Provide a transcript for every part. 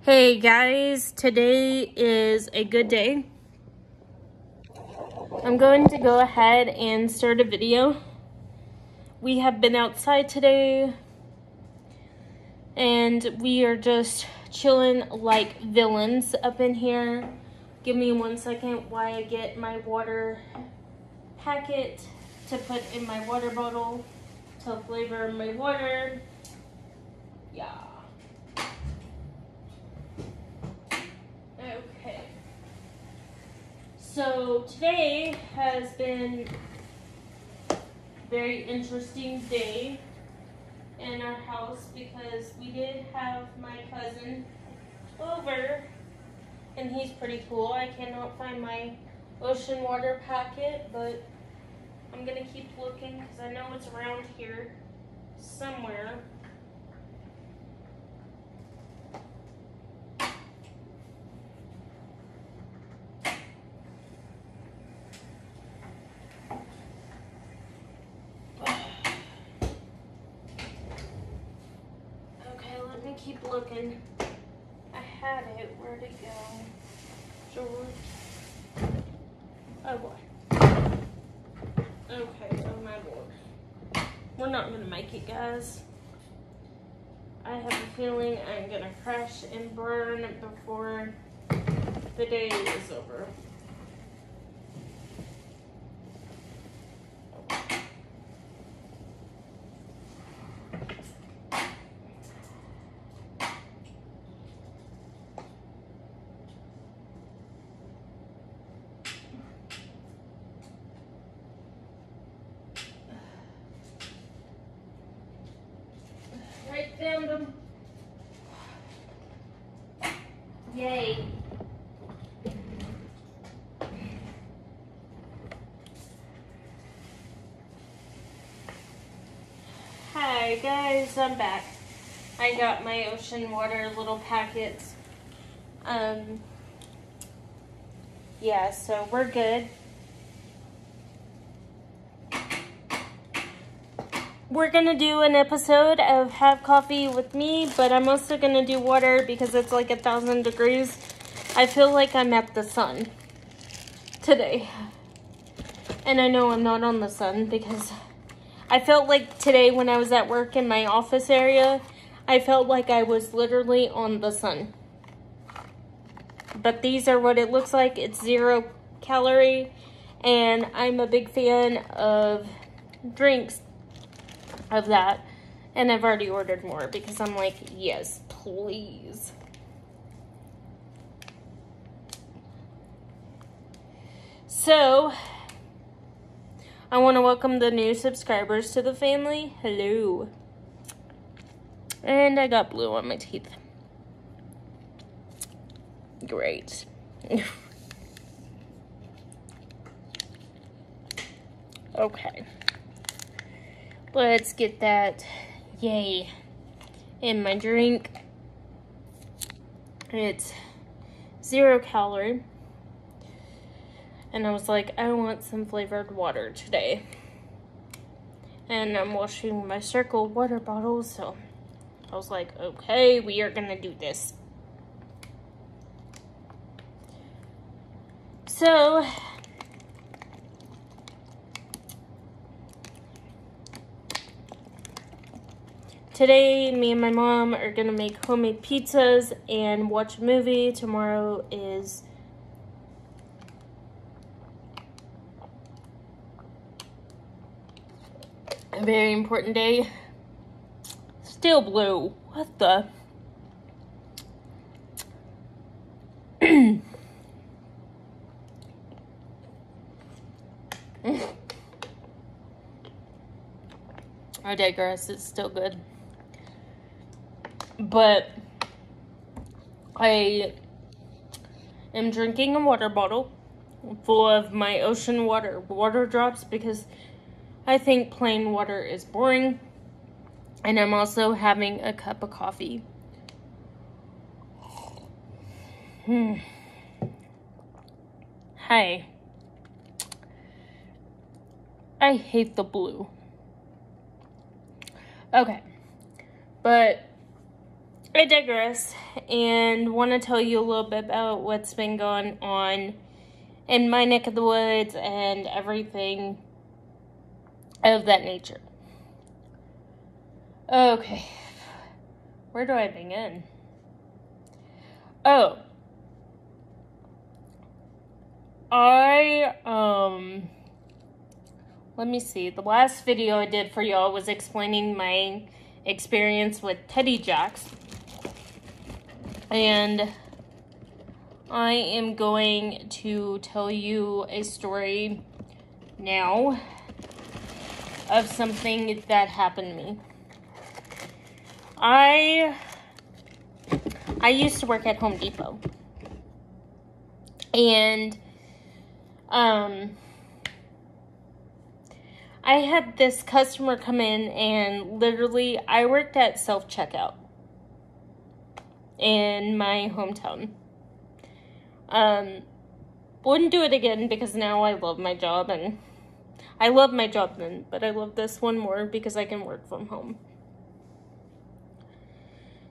Hey guys, today is a good day. I'm going to go ahead and start a video. We have been outside today and we are just chilling like villains up in here. Give me 1 second while I get my water packet to put in my water bottle to flavor my water. Yeah. Okay. So today has been a very interesting day in our house because we did have my cousin over and he's pretty cool. I cannot find my ocean water packet, but I'm gonna keep looking because I know it's around here somewhere. Okay, let me keep looking. I had it. Where'd it go? George. Oh boy. Okay, oh my lord. We're not gonna make it, guys. I have a feeling I'm gonna crash and burn before the day is over. Right, found them. Yay. Hi guys, I'm back. I got my ocean water little packets. Yeah, so we're good. We're gonna do an episode of Have Coffee with me, but I'm also gonna do water because it's like 1,000 degrees. I feel like I'm at the sun today. And I know I'm not on the sun because I felt like today when I was at work in my office area, I felt like I was literally on the sun. But these are what it looks like. It's 0 calorie, and I'm a big fan of drinks of that. And I've already ordered more because I'm like, yes, please. So, I want to welcome the new subscribers to the family. Hello. And I got blue on my teeth. Great. Okay. Let's get that yay in my drink. It's 0 calorie. And I was like, I want some flavored water today. And I'm washing my Circle water bottle, so I was like, okay, we are gonna do this. So, today, me and my mom are gonna make homemade pizzas and watch a movie. Tomorrow is a very important day. Still blue. What the? I digress. It's still good. But I am drinking a water bottle full of my ocean water drops because I think plain water is boring. And I'm also having a cup of coffee. Hi. I hate the blue. Okay. But I digress and want to tell you a little bit about what's been going on in my neck of the woods and everything of that nature. Okay, where do I begin? Oh, let me see. The last video I did for y'all was explaining my experience with Teddy Jacks. And I am going to tell you a story now of something that happened to me. I used to work at Home Depot. And I had this customer come in, and literally I worked at self-checkout in my hometown. Wouldn't do it again because now I love my job, and I love my job then, but I love this one more because I can work from home.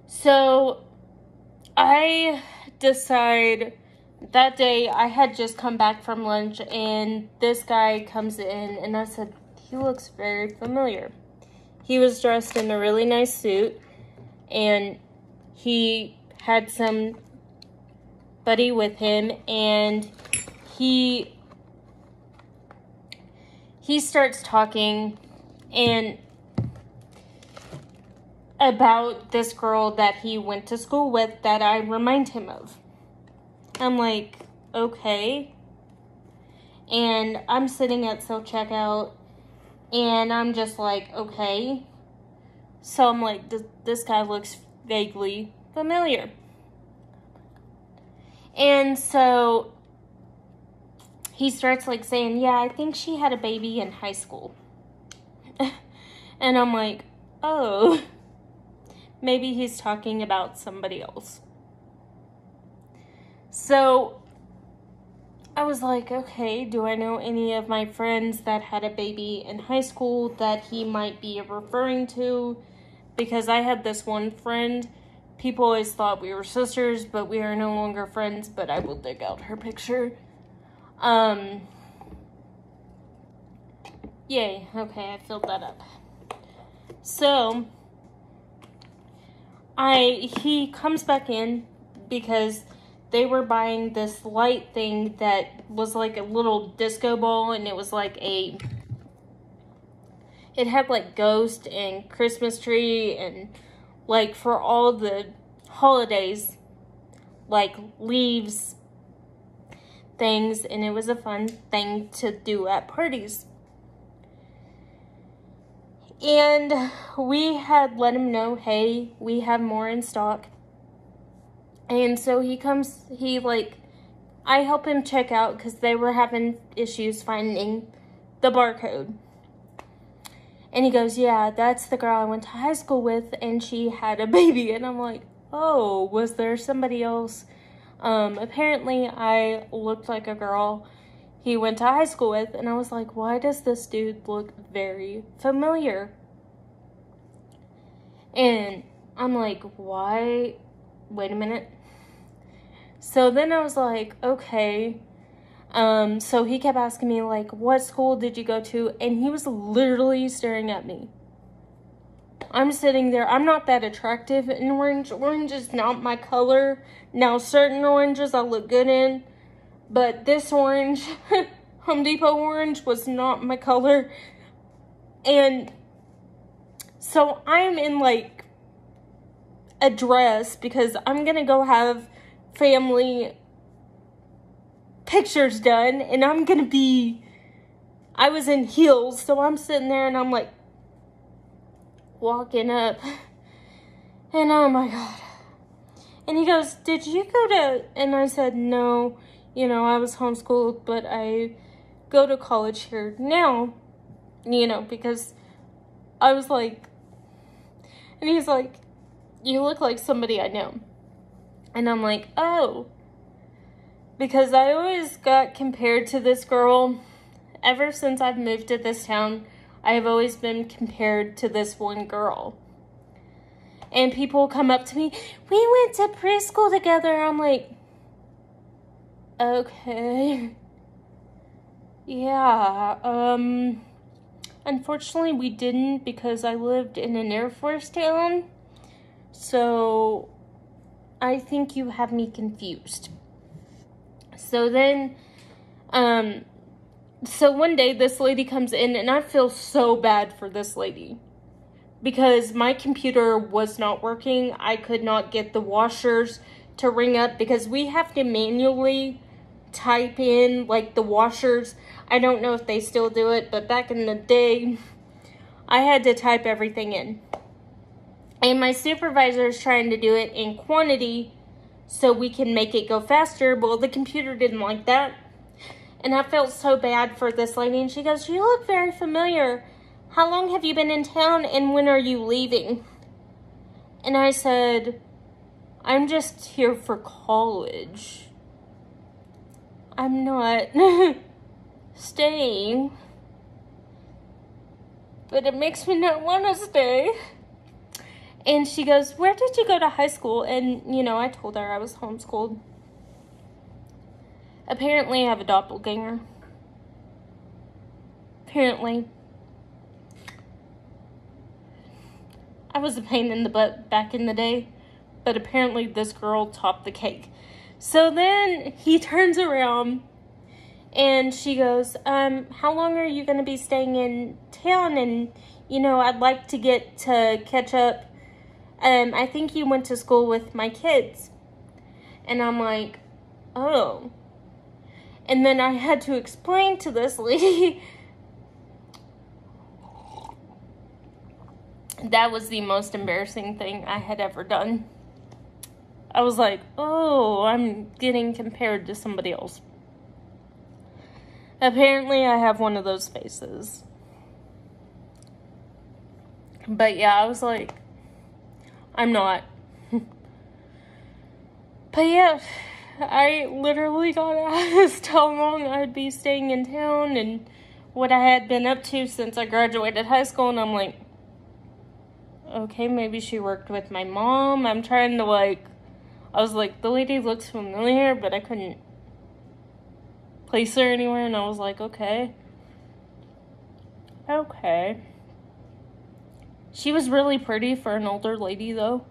So I decide that day I had just come back from lunch, and this guy comes in, and I said, he looks very familiar. He was dressed in a really nice suit, and he had somebody with him, and he starts talking and about this girl that he went to school with that I remind him of. I'm like, okay. And I'm sitting at self-checkout, and I'm just like, okay. So I'm like, this guy looks vaguely familiar. And so he starts like saying, yeah, I think she had a baby in high school. And I'm like, oh, maybe he's talking about somebody else. So I was like, okay, do I know any of my friends that had a baby in high school that he might be referring to? Because I had this one friend. People always thought we were sisters, but we are no longer friends, but I will dig out her picture. Yay, okay, I filled that up. So he comes back in because they were buying this light thing that was like a little disco ball, and it was like it had like ghost and Christmas tree and like for all the holidays, like leaves things, and it was a fun thing to do at parties. And we had let him know, hey, we have more in stock. And so he comes, I help him check out because they were having issues finding the barcode. And he goes, yeah, that's the girl I went to high school with, and she had a baby. And I'm like, oh, was there somebody else? Apparently I looked like a girl he went to high school with, and I was like, why does this dude look very familiar? And I'm like, why? Wait a minute. So then I was like, okay. So he kept asking me, like, what school did you go to? And he was literally staring at me. I'm sitting there. I'm not that attractive in orange. Orange is not my color. Now, certain oranges I look good in. But this orange, Home Depot orange, was not my color. And so I'm in, like, a dress because I'm going to go have family pictures done. And I'm going to be, I was in heels. So I'm sitting there and I'm, like, walking up. And oh, my God. And he goes, did you go to, and I said, no. You know, I was homeschooled, but I go to college here now, you know, because I was like, and he's like, you look like somebody I know. And I'm like, oh, because I always got compared to this girl. Ever since I've moved to this town, I have always been compared to this one girl. And people come up to me, we went to preschool together. I'm like, okay. Yeah, unfortunately we didn't, because I lived in an Air Force town. So I think you have me confused. So then, so one day this lady comes in, and I feel so bad for this lady because my computer was not working. I could not get the washers to ring up because we have to manually type in like the washers. I don't know if they still do it, but back in the day, I had to type everything in. And my supervisor is trying to do it in quantity so we can make it go faster. Well, the computer didn't like that. And I felt so bad for this lady. And she goes, you look very familiar. How long have you been in town and when are you leaving? And I said, I'm just here for college. I'm not staying. But it makes me not want to stay. And she goes, where did you go to high school? And, you know, I told her I was homeschooled. Apparently, I have a doppelganger. Apparently. I was a pain in the butt back in the day. But apparently, this girl topped the cake. So then, he turns around. And she goes, how long are you going to be staying in town? And, you know, I'd like to get to catch up. I think you went to school with my kids. And I'm like, oh. And then I had to explain to this lady. That was the most embarrassing thing I had ever done. I was like, oh, I'm getting compared to somebody else. Apparently, I have one of those faces. But yeah, I was like, I'm not. But yeah, I literally got asked how long I'd be staying in town and what I had been up to since I graduated high school. And I'm like, okay, maybe she worked with my mom. I'm trying to I was like, the lady looks familiar, but I couldn't place her anywhere. And I was like, okay. Okay. She was really pretty for an older lady, though.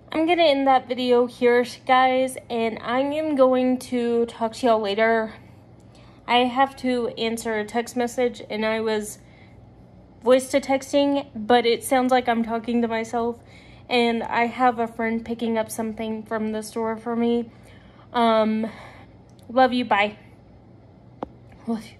I'm going to end that video here, guys, and I am going to talk to y'all later. I have to answer a text message, and I was voice to texting, but it sounds like I'm talking to myself, and I have a friend picking up something from the store for me. Love you, bye. Love you.